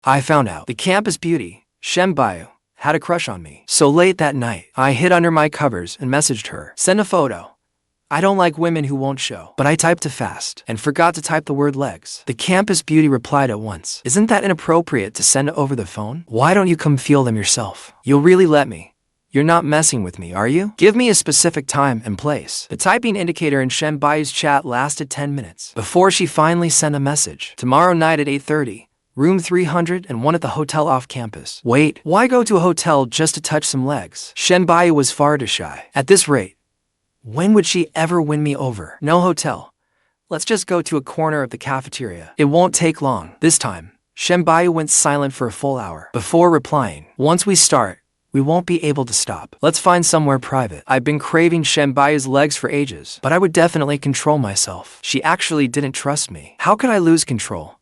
I found out the campus beauty, Shen Buyu, had a crush on me. So late that night, I hid under my covers and messaged her. Send a photo. I don't like women who won't show. But I typed too fast and forgot to type the word legs. The campus beauty replied at once. Isn't that inappropriate to send over the phone? Why don't you come feel them yourself? You'll really let me? You're not messing with me, are you? Give me a specific time and place. The typing indicator in Shen Buyu's chat lasted 10 minutes before she finally sent a message. Tomorrow night at 8:30. Room 301 at the hotel off campus. Wait, why go to a hotel just to touch some legs? Shen Buyu was far too shy. At this rate, when would she ever win me over? No hotel. Let's just go to a corner of the cafeteria. It won't take long. This time, Shen Buyu went silent for a full hour before replying. Once we start, we won't be able to stop. Let's find somewhere private. I've been craving Shen Buyu's legs for ages, but I would definitely control myself. She actually didn't trust me. How could I lose control?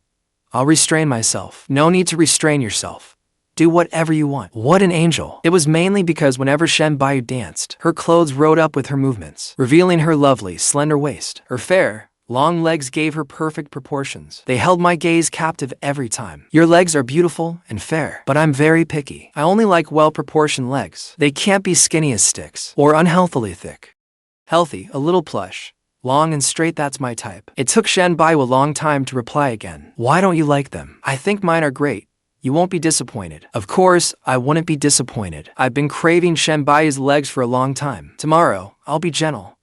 I'll restrain myself. No need to restrain yourself. Do whatever you want. What an angel. It was mainly because whenever Shen Buyu danced, her clothes rode up with her movements, revealing her lovely, slender waist. Her fair, long legs gave her perfect proportions. They held my gaze captive every time. Your legs are beautiful and fair, but I'm very picky. I only like well-proportioned legs. They can't be skinny as sticks or unhealthily thick. Healthy, a little plush. Long and straight, that's my type. It took Shen Buyu a long time to reply again. Why don't you like them? I think mine are great. You won't be disappointed. Of course, I wouldn't be disappointed. I've been craving Shen Buyu's legs for a long time. Tomorrow, I'll be gentle.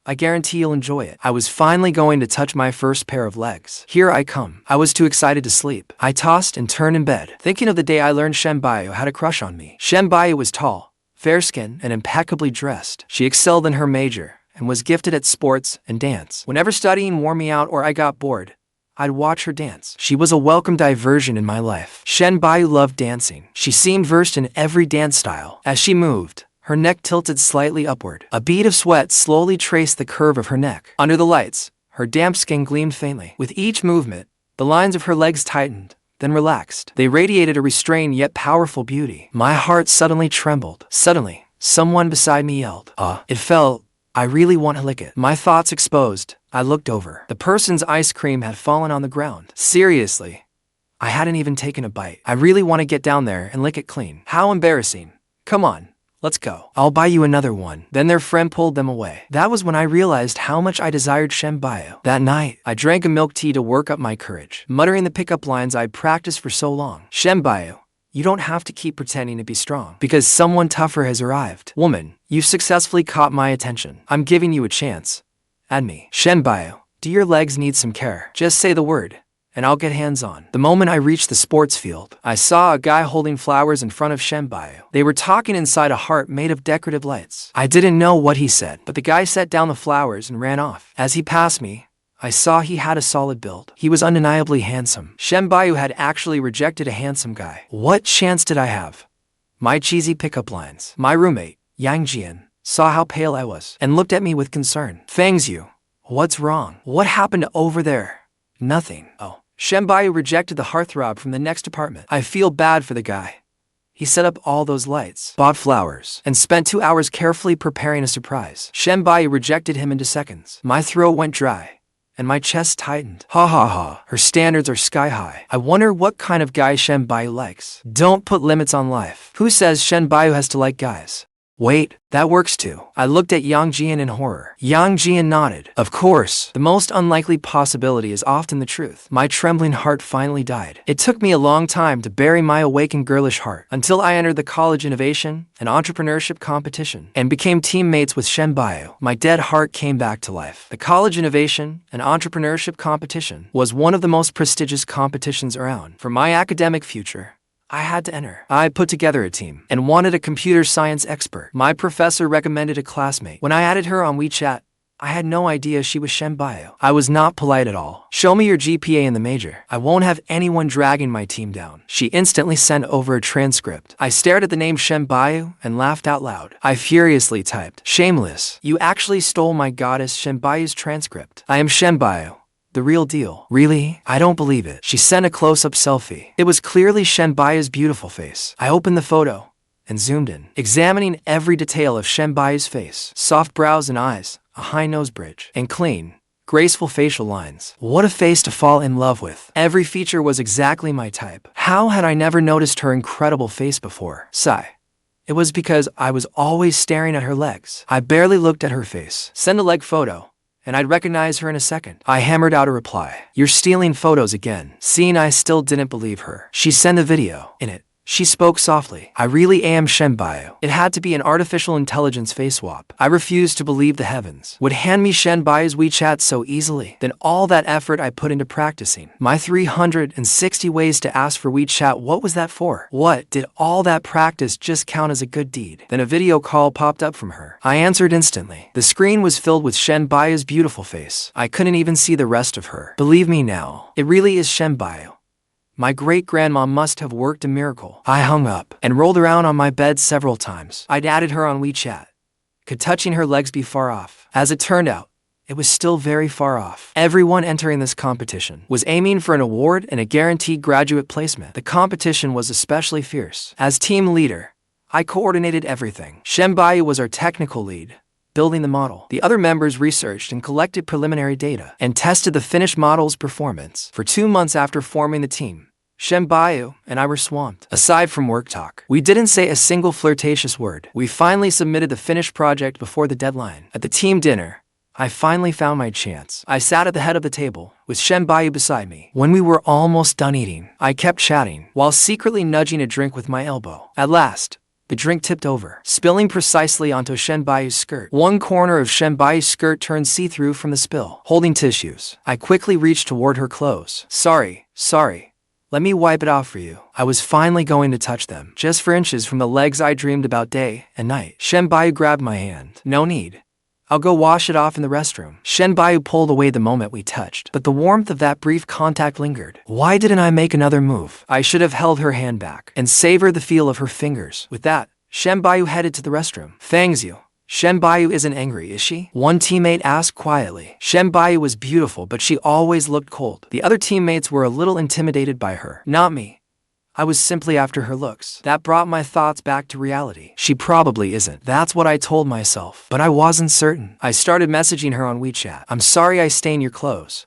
I guarantee you'll enjoy it. I was finally going to touch my first pair of legs. Here I come. I was too excited to sleep. I tossed and turned in bed, thinking of the day I learned Shen Buyu had a crush on me. Shen Buyu was tall, fair-skinned, and impeccably dressed. She excelled in her major and was gifted at sports and dance. Whenever studying wore me out or I got bored, I'd watch her dance. She was a welcome diversion in my life. Shen Buyu loved dancing. She seemed versed in every dance style. As she moved, her neck tilted slightly upward. A bead of sweat slowly traced the curve of her neck. Under the lights, her damp skin gleamed faintly. With each movement, the lines of her legs tightened, then relaxed. They radiated a restrained yet powerful beauty. My heart suddenly trembled. Suddenly, someone beside me yelled. It felt, I really want to lick it. My thoughts exposed, I looked over. The person's ice cream had fallen on the ground. Seriously, I hadn't even taken a bite. I really want to get down there and lick it clean. How embarrassing. Come on, let's go. I'll buy you another one. Then their friend pulled them away. That was when I realized how much I desired Shen Buyu. That night, I drank a milk tea to work up my courage, muttering the pickup lines I'd practiced for so long. Shen Buyu, you don't have to keep pretending to be strong, because someone tougher has arrived. Woman, you've successfully caught my attention. I'm giving you a chance. Add me. Shen Buyu, do your legs need some care? Just say the word, and I'll get hands-on. The moment I reached the sports field, I saw a guy holding flowers in front of Shen Buyu. They were talking inside a heart made of decorative lights. I didn't know what he said, but the guy set down the flowers and ran off. As he passed me, I saw he had a solid build. He was undeniably handsome. Shen Buyu had actually rejected a handsome guy. What chance did I have? My cheesy pickup lines. My roommate, Jian, saw how pale I was and looked at me with concern. Fang Xiu, what's wrong? What happened over there? Nothing. Oh. Shen Buyu rejected the heartthrob from the next apartment. I feel bad for the guy. He set up all those lights, bought flowers, and spent 2 hours carefully preparing a surprise. Shen Buyu rejected him into seconds. My throat went dry, and my chest tightened. Ha ha ha, her standards are sky high. I wonder what kind of guy Shen Buyu likes. Don't put limits on life. Who says Shen Buyu has to like guys? Wait, that works too. I looked at Jian in horror. Jian nodded. Of course, the most unlikely possibility is often the truth. My trembling heart finally died. It took me a long time to bury my awakened girlish heart, until I entered the college innovation and entrepreneurship competition and became teammates with Shen Buyu. My dead heart came back to life. The college innovation and entrepreneurship competition was one of the most prestigious competitions around. For my academic future, I had to enter. I put together a team and wanted a computer science expert. My professor recommended a classmate. When I added her on WeChat, I had no idea she was Shen Buyu. I was not polite at all. Show me your GPA in the major. I won't have anyone dragging my team down. She instantly sent over a transcript. I stared at the name Shen Buyu and laughed out loud. I furiously typed, shameless. You actually stole my goddess Shen Buyu's transcript. I am Shen Buyu. The real deal. Really? I don't believe it. She sent a close-up selfie. It was clearly Shen Buyu's beautiful face. I opened the photo and zoomed in, examining every detail of Shen Buyu's face. Soft brows and eyes, a high nose bridge, and clean, graceful facial lines. What a face to fall in love with. Every feature was exactly my type. How had I never noticed her incredible face before? Sigh. It was because I was always staring at her legs. I barely looked at her face. Send a leg photo, and I'd recognize her in a second. I hammered out a reply. You're stealing photos again. Seeing I still didn't believe her. She sent a video. In it, she spoke softly. I really am Shen Buyu. It had to be an artificial intelligence face swap. I refused to believe the heavens would hand me Shen Buyu's WeChat so easily. Then all that effort I put into practicing my 360 ways to ask for WeChat, what was that for? What, did all that practice just count as a good deed? Then a video call popped up from her. I answered instantly. The screen was filled with Shen Buyu's beautiful face. I couldn't even see the rest of her. Believe me now, it really is Shen Buyu. My great-grandma must have worked a miracle. I hung up and rolled around on my bed several times. I'd added her on WeChat. Could touching her legs be far off? As it turned out, it was still very far off. Everyone entering this competition was aiming for an award and a guaranteed graduate placement. The competition was especially fierce. As team leader, I coordinated everything. Shen Buyu was our technical lead, building the model. The other members researched and collected preliminary data and tested the finished model's performance. For 2 months after forming the team, Shen Buyu and I were swamped. Aside from work talk, we didn't say a single flirtatious word. We finally submitted the finished project before the deadline. At the team dinner, I finally found my chance. I sat at the head of the table, with Shen Buyu beside me. When we were almost done eating, I kept chatting, while secretly nudging a drink with my elbow. At last, the drink tipped over, spilling precisely onto Shen Buyu's skirt. One corner of Shen Buyu's skirt turned see-through from the spill. Holding tissues, I quickly reached toward her clothes. Sorry. Let me wipe it off for you. I was finally going to touch them, just for inches from the legs I dreamed about day and night. Shen Buyu grabbed my hand. No need. I'll go wash it off in the restroom. Shen Buyu pulled away the moment we touched, but the warmth of that brief contact lingered. Why didn't I make another move? I should have held her hand back and savored the feel of her fingers. With that, Shen Buyu headed to the restroom. Fang Xiu. Shen Buyu isn't angry, is she? One teammate asked quietly. Shen Buyu was beautiful, but she always looked cold. The other teammates were a little intimidated by her. Not me. I was simply after her looks. That brought my thoughts back to reality. She probably isn't. That's what I told myself. But I wasn't certain. I started messaging her on WeChat. I'm sorry I stain your clothes.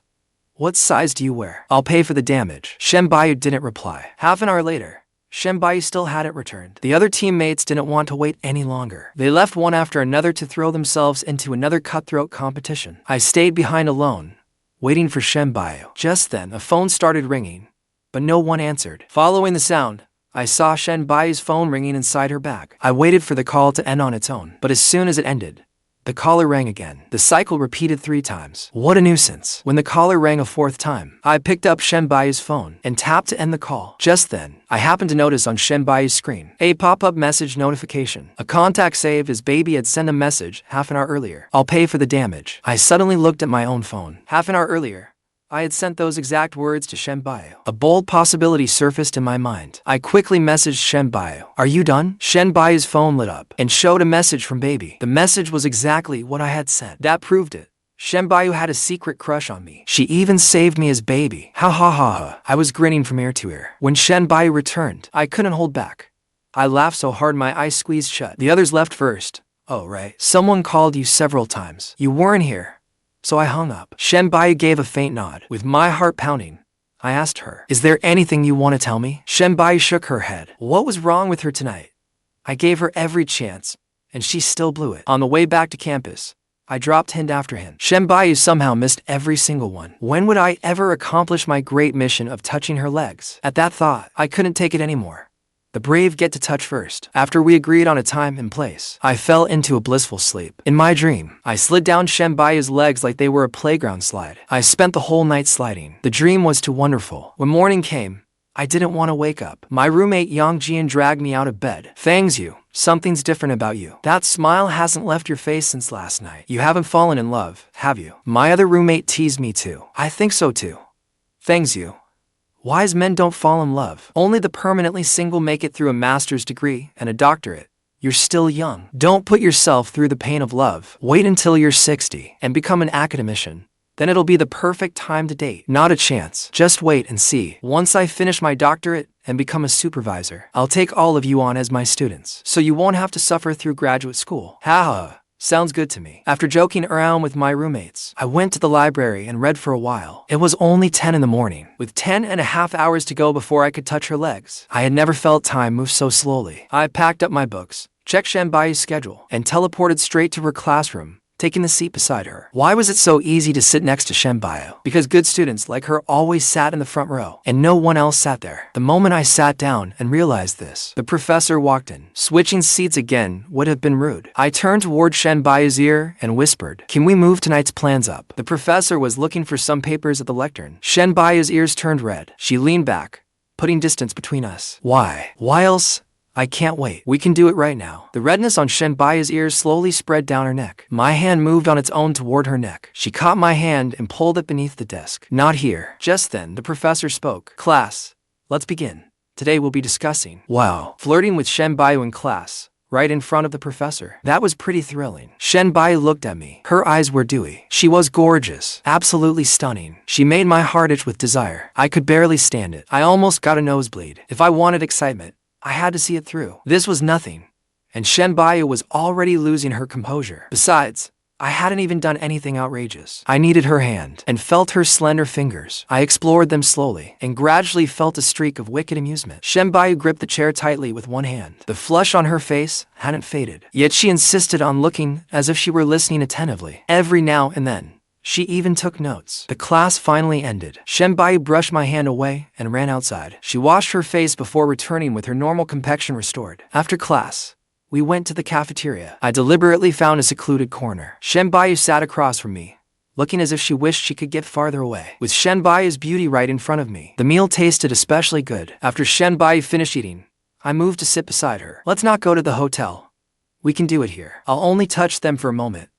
What size do you wear? I'll pay for the damage. Shen Buyu didn't reply. Half an hour later, Shen Buyu still hadn't returned. The other teammates didn't want to wait any longer. They left one after another to throw themselves into another cutthroat competition. I stayed behind alone, waiting for Shen Buyu. Just then, a phone started ringing, but no one answered. Following the sound, I saw Shen Buyu's phone ringing inside her bag. I waited for the call to end on its own, but as soon as it ended, the caller rang again. The cycle repeated 3 times. What a nuisance. When the caller rang a 4th time, I picked up Shen Buyu's phone and tapped to end the call. Just then, I happened to notice on Shen Buyu's screen a pop-up message notification. A contact saved as baby had sent a message half an hour earlier. I'll pay for the damage. I suddenly looked at my own phone. Half an hour earlier, I had sent those exact words to Shen Buyu. A bold possibility surfaced in my mind. I quickly messaged Shen Buyu. Are you done? Shen Buyu's phone lit up and showed a message from baby. The message was exactly what I had sent. That proved it. Shen Buyu had a secret crush on me. She even saved me as baby. Ha ha ha ha. I was grinning from ear to ear. When Shen Buyu returned, I couldn't hold back. I laughed so hard my eyes squeezed shut. The others left first. Oh right. Someone called you several times. You weren't here. So I hung up. Shen Buyu gave a faint nod. With my heart pounding, I asked her, is there anything you want to tell me? Shen Buyu shook her head. What was wrong with her tonight? I gave her every chance, and she still blew it. On the way back to campus, I dropped hint after hint. Shen Buyu somehow missed every single one. When would I ever accomplish my great mission of touching her legs? At that thought, I couldn't take it anymore. The brave get to touch first. After we agreed on a time and place, I fell into a blissful sleep. In my dream, I slid down Shen Buyu's legs like they were a playground slide. I spent the whole night sliding. The dream was too wonderful. When morning came, I didn't want to wake up. My roommate Jian dragged me out of bed. Fang Xiu, something's different about you. That smile hasn't left your face since last night. You haven't fallen in love, have you? My other roommate teased me too. I think so too. Fang Xiu. Wise men don't fall in love. Only the permanently single make it through a master's degree and a doctorate. You're still young. Don't put yourself through the pain of love. Wait until you're 60 and become an academician. Then it'll be the perfect time to date. Not a chance. Just wait and see. Once I finish my doctorate and become a supervisor, I'll take all of you on as my students, so you won't have to suffer through graduate school. Ha ha. Sounds good to me. After joking around with my roommates, I went to the library and read for a while. It was only 10 in the morning, with 10.5 hours to go before I could touch her legs. I had never felt time move so slowly. I packed up my books, checked Shen Buyu's schedule, and teleported straight to her classroom, taking the seat beside her. Why was it so easy to sit next to Shen Buyu? Because good students like her always sat in the front row, and no one else sat there. The moment I sat down and realized this, the professor walked in. Switching seats again would have been rude. I turned toward Shen Buyu's ear and whispered, "Can we move tonight's plans up?" The professor was looking for some papers at the lectern. Shen Buyu's ears turned red. She leaned back, putting distance between us. Why? Why else? I can't wait. We can do it right now. The redness on Shen Buyu's ears slowly spread down her neck. My hand moved on its own toward her neck. She caught my hand and pulled it beneath the desk. Not here. Just then, the professor spoke. Class, let's begin. Today we'll be discussing, wow, flirting with Shen Buyu in class, right in front of the professor. That was pretty thrilling. Shen Buyu looked at me. Her eyes were dewy. She was gorgeous, absolutely stunning. She made my heart itch with desire. I could barely stand it. I almost got a nosebleed. If I wanted excitement, I had to see it through. This was nothing, and Shen Buyu was already losing her composure. Besides, I hadn't even done anything outrageous. I needed her hand and felt her slender fingers. I explored them slowly and gradually felt a streak of wicked amusement. Shen Buyu gripped the chair tightly with one hand. The flush on her face hadn't faded, yet she insisted on looking as if she were listening attentively. Every now and then, she even took notes. The class finally ended. Shen Buyu brushed my hand away and ran outside. She washed her face before returning with her normal complexion restored. After class, we went to the cafeteria. I deliberately found a secluded corner. Shen Buyu sat across from me, looking as if she wished she could get farther away. With Shen Buyu's beauty right in front of me, the meal tasted especially good. After Shen Buyu finished eating, I moved to sit beside her. Let's not go to the hotel. We can do it here. I'll only touch them for a moment.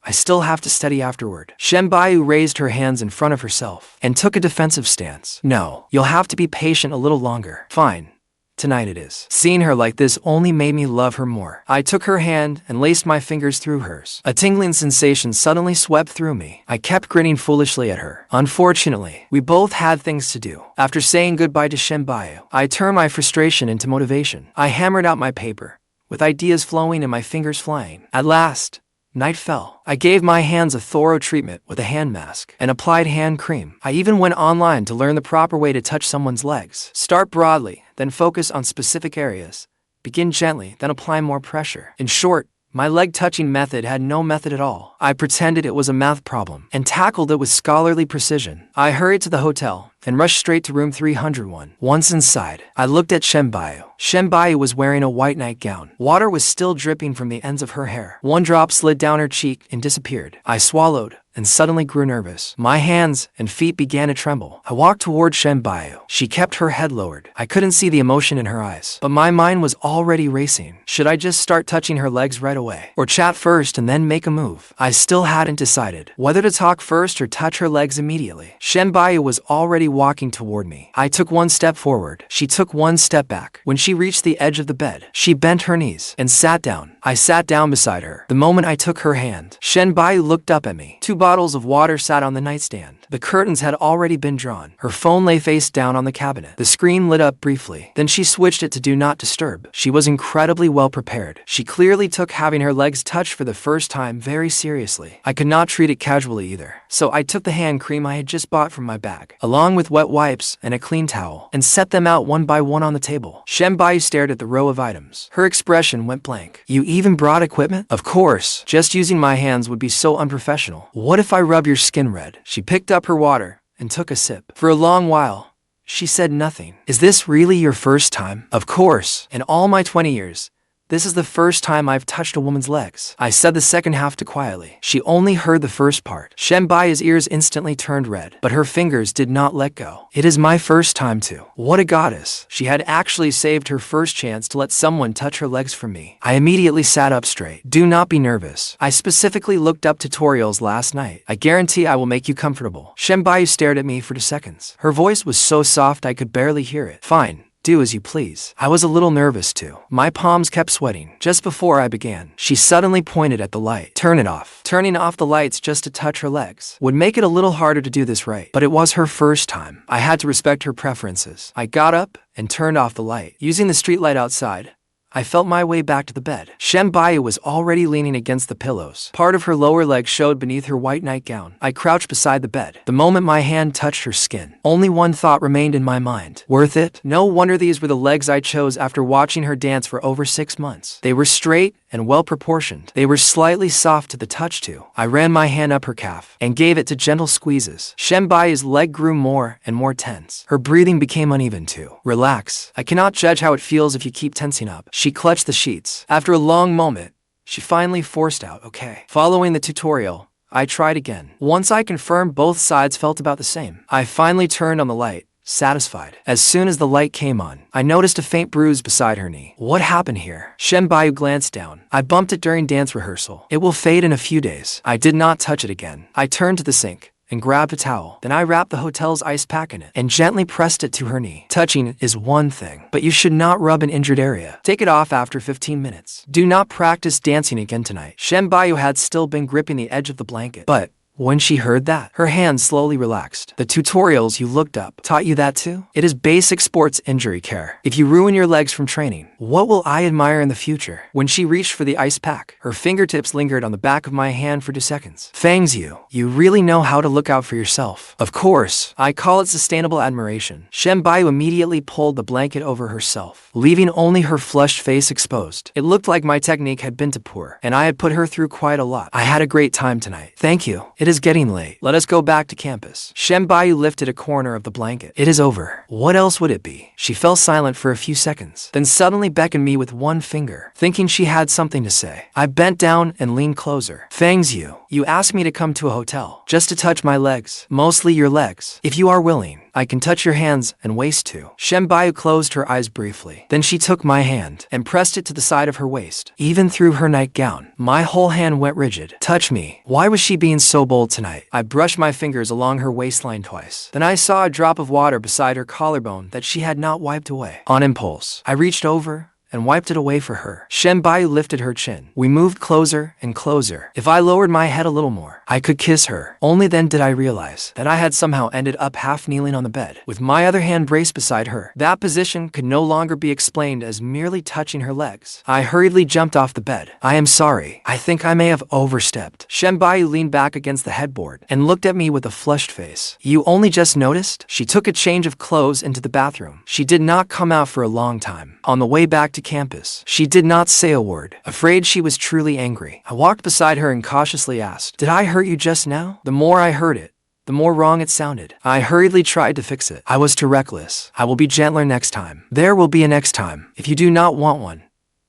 I still have to study afterward. Shen Buyu raised her hands in front of herself and took a defensive stance. No, you'll have to be patient a little longer. Fine. Tonight it is. Seeing her like this only made me love her more. I took her hand and laced my fingers through hers. A tingling sensation suddenly swept through me. I kept grinning foolishly at her. Unfortunately, we both had things to do. After saying goodbye to Shen Buyu, I turned my frustration into motivation. I hammered out my paper, with ideas flowing and my fingers flying. At last, night fell. I gave my hands a thorough treatment with a hand mask and applied hand cream. I even went online to learn the proper way to touch someone's legs. Start broadly, then focus on specific areas. Begin gently, then apply more pressure. In short, my leg touching method had no method at all. I pretended it was a math problem and tackled it with scholarly precision. I hurried to the hotel and rushed straight to room 301. Once inside, I looked at Shen Buyu. Shen Buyu was wearing a white nightgown. Water was still dripping from the ends of her hair. One drop slid down her cheek and disappeared. I swallowed and suddenly grew nervous. My hands and feet began to tremble. I walked toward Shen Buyu. She kept her head lowered. I couldn't see the emotion in her eyes, but my mind was already racing. Should I just start touching her legs right away, or chat first and then make a move? I still hadn't decided whether to talk first or touch her legs immediately. Shen Buyu was already walking toward me. I took one step forward. She took one step back. When she reached the edge of the bed, she bent her knees and sat down. I sat down beside her. The moment I took her hand, Shen Buyu looked up at me. 2 bottles of water sat on the nightstand. The curtains had already been drawn. Her phone lay face down on the cabinet. The screen lit up briefly. Then she switched it to do not disturb. She was incredibly well prepared. She clearly took having her legs touched for the first time very seriously. I could not treat it casually either. So I took the hand cream I had just bought from my bag, along with wet wipes and a clean towel, and set them out one by one on the table. Shen Buyu stared at the row of items. Her expression went blank. You even brought equipment? Of course. Just using my hands would be so unprofessional. What if I rub your skin red? She picked up her water and took a sip. For a long while, she said nothing. Is this really your first time? Of course. In all my 20 years, this is the first time I've touched a woman's legs. I said the second half too quietly. She only heard the first part. Shen Buyu's ears instantly turned red, but her fingers did not let go. It is my first time too. What a goddess. She had actually saved her first chance to let someone touch her legs for me. I immediately sat up straight. Do not be nervous. I specifically looked up tutorials last night. I guarantee I will make you comfortable. Shen Buyu stared at me for 2 seconds. Her voice was so soft I could barely hear it. Fine. Do as you please. I was a little nervous too. My palms kept sweating. Just before I began, she suddenly pointed at the light. Turn it off. Turning off the lights just to touch her legs would make it a little harder to do this right, but it was her first time. I had to respect her preferences. I got up and turned off the light. Using the street light outside, I felt my way back to the bed. Shen Buyu was already leaning against the pillows. Part of her lower leg showed beneath her white nightgown. I crouched beside the bed. The moment my hand touched her skin, only one thought remained in my mind. Worth it? No wonder these were the legs I chose after watching her dance for over 6 months. They were straight and well-proportioned. They were slightly soft to the touch too. I ran my hand up her calf and gave it to gentle squeezes. Shen Buyu's leg grew more and more tense. Her breathing became uneven too. Relax. I cannot judge how it feels if you keep tensing up. She clutched the sheets. After a long moment, she finally forced out, okay. Following the tutorial, I tried again. Once I confirmed both sides felt about the same, I finally turned on the light, satisfied. As soon as the light came on, I noticed a faint bruise beside her knee. What happened here? Shen Buyu glanced down. I bumped it during dance rehearsal. It will fade in a few days. I did not touch it again. I turned to the sink and grabbed a towel. Then I wrapped the hotel's ice pack in it and gently pressed it to her knee. Touching it is one thing, but you should not rub an injured area. Take it off after 15 minutes. Do not practice dancing again tonight. Shen Buyu had still been gripping the edge of the blanket, but when she heard that, her hands slowly relaxed. The tutorials you looked up taught you that too? It is basic sports injury care. If you ruin your legs from training, what will I admire in the future? When she reached for the ice pack, her fingertips lingered on the back of my hand for 2 seconds. Fang Xiu, you really know how to look out for yourself. Of course, I call it sustainable admiration. Shen Buyu immediately pulled the blanket over herself, leaving only her flushed face exposed. It looked like my technique had been to poor, and I had put her through quite a lot. I had a great time tonight. Thank you. It is getting late. Let us go back to campus. Shen Buyu lifted a corner of the blanket. It is over. What else would it be? She fell silent for a few seconds, then suddenly beckoned me with one finger, thinking she had something to say. I bent down and leaned closer. Fang Xiu, you asked me to come to a hotel, just to touch my legs, mostly your legs. If you are willing, I can touch your hands and waist too. Shen Buyu closed her eyes briefly. Then she took my hand and pressed it to the side of her waist. Even through her nightgown, my whole hand went rigid. Touch me. Why was she being so bold tonight? I brushed my fingers along her waistline twice. Then I saw a drop of water beside her collarbone that she had not wiped away. On impulse, I reached over and wiped it away for her. Shen Buyu lifted her chin. We moved closer and closer. If I lowered my head a little more, I could kiss her. Only then did I realize that I had somehow ended up half kneeling on the bed, with my other hand braced beside her. That position could no longer be explained as merely touching her legs. I hurriedly jumped off the bed. I am sorry. I think I may have overstepped. Shen Buyu leaned back against the headboard and looked at me with a flushed face. You only just noticed? She took a change of clothes into the bathroom. She did not come out for a long time. On the way back to campus, she did not say a word, afraid she was truly angry. I walked beside her and cautiously asked, "Did I hurt you just now?" The more I heard it, the more wrong it sounded. I hurriedly tried to fix it. I was too reckless. I will be gentler next time. There will be a next time. If you do not want one,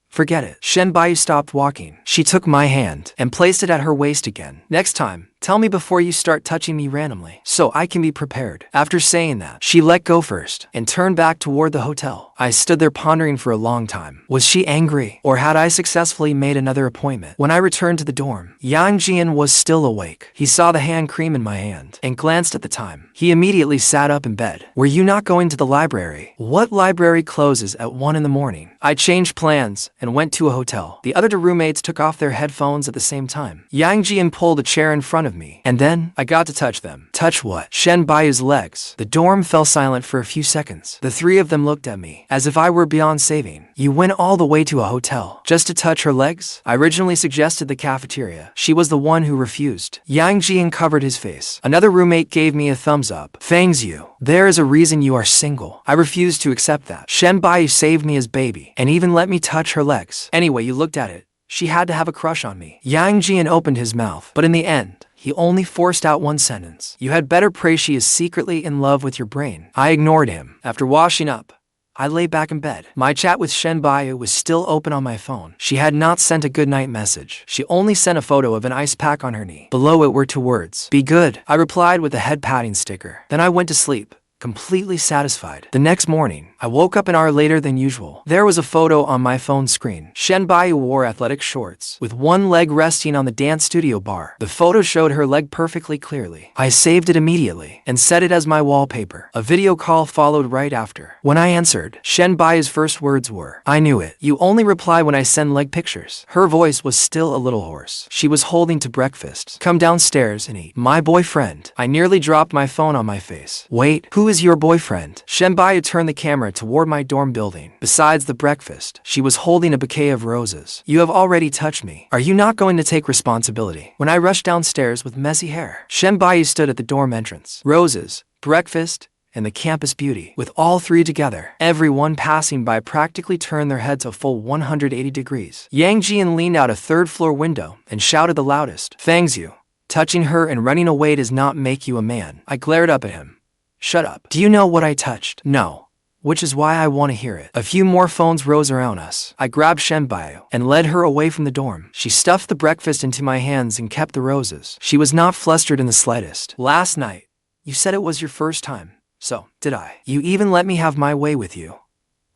forget it. Shen Buyu stopped walking. She took my hand and placed it at her waist again. Next time, tell me before you start touching me randomly, so I can be prepared. After saying that, she let go first and turned back toward the hotel. I stood there pondering for a long time. Was she angry, or had I successfully made another appointment? When I returned to the dorm, Jian was still awake. He saw the hand cream in my hand and glanced at the time. He immediately sat up in bed. Were you not going to the library? What library closes at 1 in the morning? I changed plans and went to a hotel. The other 2 roommates took off their headphones at the same time. Jian pulled a chair in front of me, and then I got to touch them. Touch what? Shen Buyu's legs. The dorm fell silent for a few seconds. The 3 of them looked at me as if I were beyond saving. You went all the way to a hotel just to touch her legs? I originally suggested the cafeteria. She was the one who refused. Jian covered his face. Another roommate gave me a thumbs up. Fang Xiu, there is a reason you are single. I refused to accept that. Shen Buyu saved me as baby and even let me touch her legs. Anyway, you looked at it. She had to have a crush on me. Jian opened his mouth, but in the end, he only forced out one sentence. You had better pray she is secretly in love with your brain. I ignored him. After washing up, I lay back in bed. My chat with Shen Buyu was still open on my phone. She had not sent a goodnight message. She only sent a photo of an ice pack on her knee. Below it were 2 words. Be good. I replied with a head patting sticker. Then I went to sleep, completely satisfied. The next morning, I woke up an hour later than usual. There was a photo on my phone screen. Shen Buyu wore athletic shorts, with one leg resting on the dance studio bar. The photo showed her leg perfectly clearly. I saved it immediately and set it as my wallpaper. A video call followed right after. When I answered, Shen Buyu's first words were, I knew it. You only reply when I send leg pictures. Her voice was still a little hoarse. She was holding to breakfast. Come downstairs and eat. My boyfriend. I nearly dropped my phone on my face. Wait, who is your boyfriend? Shen Buyu turned the camera camera toward my dorm building. Besides the breakfast, she was holding a bouquet of roses. You have already touched me. Are you not going to take responsibility? When I rushed downstairs with messy hair, Shen Buyu stood at the dorm entrance. Roses, breakfast, and the campus beauty. With all three together, everyone passing by practically turned their heads a full 180 degrees. Jian leaned out a third-floor window and shouted the loudest, "Fang Xiu, touching her and running away does not make you a man." I glared up at him. Shut up. Do you know what I touched? No. Which is why I want to hear it. A few more phones rose around us. I grabbed Shen Buyu and led her away from the dorm. She stuffed the breakfast into my hands and kept the roses. She was not flustered in the slightest. Last night, you said it was your first time. So, did I? You even let me have my way with you.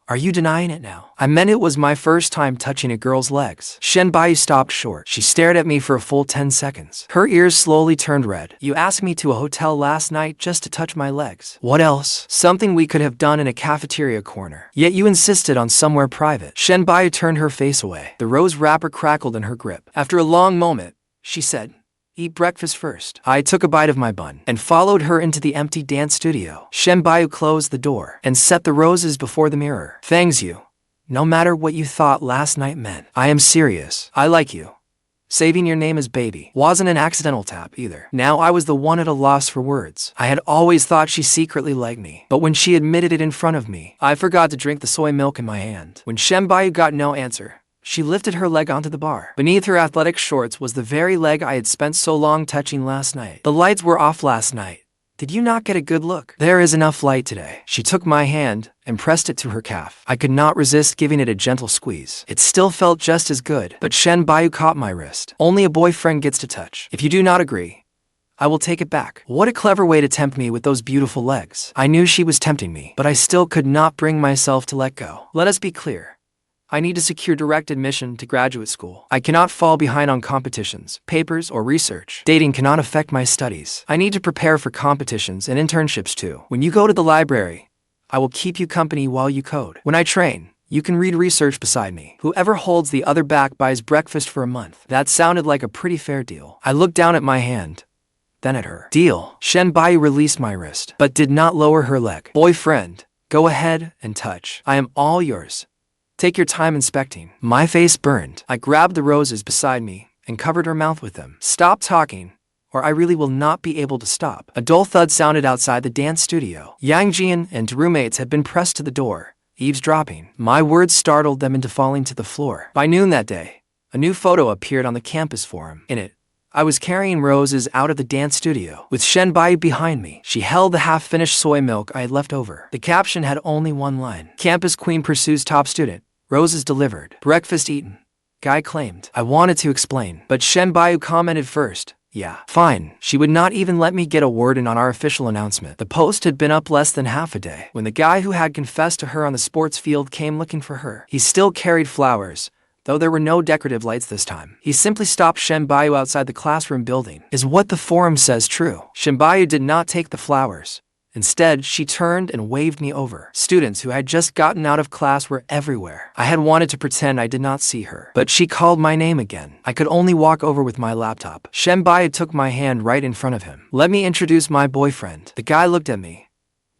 Are you denying it now? I meant it was my first time touching a girl's legs. Shen Buyu stopped short. She stared at me for a full 10 seconds. Her ears slowly turned red. You asked me to a hotel last night just to touch my legs. What else? Something we could have done in a cafeteria corner. Yet you insisted on somewhere private. Shen Buyu turned her face away. The rose wrapper crackled in her grip. After a long moment, she said, "Eat breakfast first." I took a bite of my bun and followed her into the empty dance studio. Shen Buyu closed the door and set the roses before the mirror. "Fang Xiu, no matter what you thought last night meant, I am serious. I like you. Saving your name as baby wasn't an accidental tap either." Now I was the one at a loss for words. I had always thought she secretly liked me, but when she admitted it in front of me, I forgot to drink the soy milk in my hand. When Shen Buyu got no answer, she lifted her leg onto the bar. Beneath her athletic shorts was the very leg I had spent so long touching last night. The lights were off last night. Did you not get a good look? There is enough light today. She took my hand and pressed it to her calf. I could not resist giving it a gentle squeeze. It still felt just as good, but Shen Buyu caught my wrist. Only a boyfriend gets to touch. If you do not agree, I will take it back. What a clever way to tempt me with those beautiful legs. I knew she was tempting me, but I still could not bring myself to let go. Let us be clear. I need to secure direct admission to graduate school. I cannot fall behind on competitions, papers, or research. Dating cannot affect my studies. I need to prepare for competitions and internships too. When you go to the library, I will keep you company while you code. When I train, you can read research beside me. Whoever holds the other back buys breakfast for a month. That sounded like a pretty fair deal. I looked down at my hand, then at her. Deal. Shen Buyu released my wrist, but did not lower her leg. Boyfriend, go ahead and touch. I am all yours. Take your time inspecting. My face burned. I grabbed the roses beside me and covered her mouth with them. Stop talking, or I really will not be able to stop. A dull thud sounded outside the dance studio. Jian and roommates had been pressed to the door, eavesdropping. My words startled them into falling to the floor. By noon that day, a new photo appeared on the campus forum. In it, I was carrying roses out of the dance studio, with Shen Buyu behind me. She held the half-finished soy milk I had left over. The caption had only one line. Campus queen pursues top student. Roses delivered. Breakfast eaten. Guy claimed. I wanted to explain, but Shen Buyu commented first. Yeah, fine. She would not even let me get a word in on our official announcement. The post had been up less than half a day when the guy who had confessed to her on the sports field came looking for her. He still carried flowers, though there were no decorative lights this time. He simply stopped Shen Buyu outside the classroom building. Is what the forum says true? Shen Buyu did not take the flowers. Instead, she turned and waved me over. Students who had just gotten out of class were everywhere. I had wanted to pretend I did not see her, but she called my name again. I could only walk over with my laptop. Shen Buyu took my hand right in front of him. Let me introduce my boyfriend. The guy looked at me,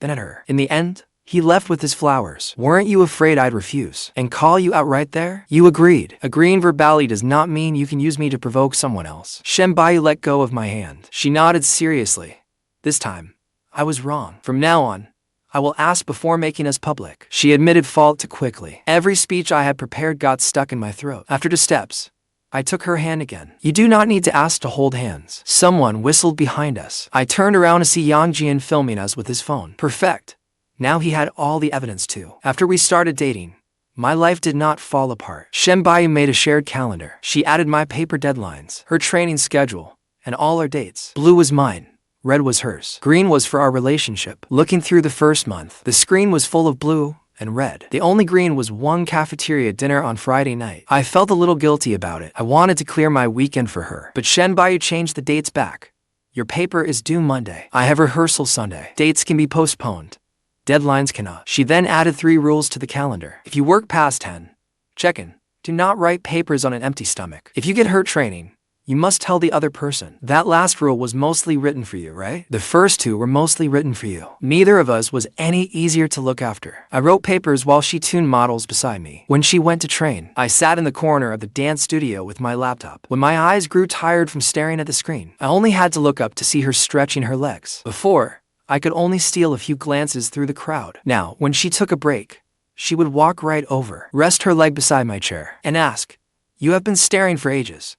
then at her. In the end, he left with his flowers. Weren't you afraid I'd refuse and call you out right there? You agreed. Agreeing verbally does not mean you can use me to provoke someone else. Shen Buyu let go of my hand. She nodded seriously. This time, I was wrong. From now on, I will ask before making us public. She admitted fault too quickly. Every speech I had prepared got stuck in my throat. After 2 steps, I took her hand again. You do not need to ask to hold hands. Someone whistled behind us. I turned around to see Jian filming us with his phone. Perfect. Now he had all the evidence too. After we started dating, my life did not fall apart. Shen Buyu made a shared calendar. She added my paper deadlines, her training schedule, and all our dates. Blue was mine. Red was hers. Green was for our relationship. Looking through the first month, the screen was full of blue and red. The only green was one cafeteria dinner on Friday night. I felt a little guilty about it. I wanted to clear my weekend for her, but Shen Buyu changed the dates back. Your paper is due Monday. I have rehearsal Sunday. Dates can be postponed. Deadlines cannot. She then added 3 rules to the calendar. If you work past 10, check in. Do not write papers on an empty stomach. If you get hurt training, You must tell the other person. That last rule was mostly written for you, right? The first two were mostly written for you. Neither of us was any easier to look after. I wrote papers while she tuned models beside me. When she went to train, I sat in the corner of the dance studio with my laptop. When my eyes grew tired from staring at the screen, I only had to look up to see her stretching her legs. Before, I could only steal a few glances through the crowd. Now, when she took a break, she would walk right over, rest her leg beside my chair, and ask, "You have been staring for ages.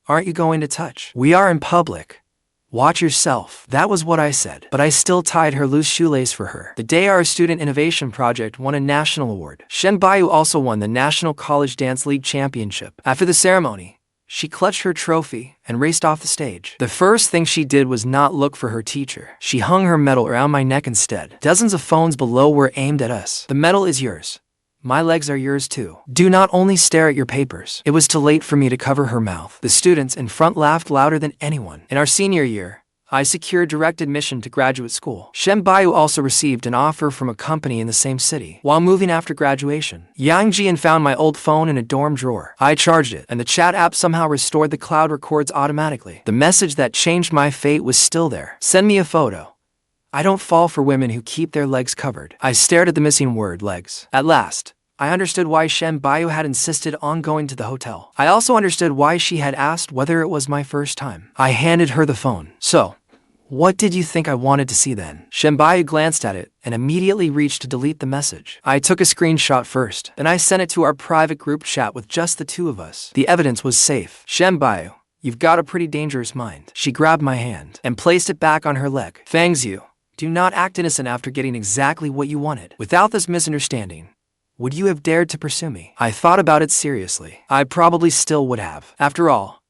Aren't you going to touch? We are in public. Watch yourself." That was what I said, but I still tied her loose shoelace for her. The day our student innovation project won a national award. Shen Buyu also won the National College Dance League Championship. After the ceremony, she clutched her trophy and raced off the stage. The first thing she did was not look for her teacher. She hung her medal around my neck instead. Dozens of phones below were aimed at us. "The medal is yours. My legs are yours too. Do not only stare at your papers." It was too late for me to cover her mouth. The students in front laughed louder than anyone. In our senior year, I secured direct admission to graduate school. Shen Buyu also received an offer from a company in the same city. While moving after graduation, Jian found my old phone in a dorm drawer. I charged it, and the chat app somehow restored the cloud records automatically. The message that changed my fate was still there. "Send me a photo. I don't fall for women who keep their legs covered." I stared at the missing word, legs. At last, I understood why Shen Buyu had insisted on going to the hotel. I also understood why she had asked whether it was my first time. I handed her the phone. "So, what did you think I wanted to see then?" Shen Buyu glanced at it and immediately reached to delete the message. I took a screenshot first, then I sent it to our private group chat with just the two of us. The evidence was safe. "Shen Buyu, you've got a pretty dangerous mind." She grabbed my hand and placed it back on her leg. "Fang Xiu, do not act innocent after getting exactly what you wanted. Without this misunderstanding, would you have dared to pursue me?" I thought about it seriously. I probably still would have. After all,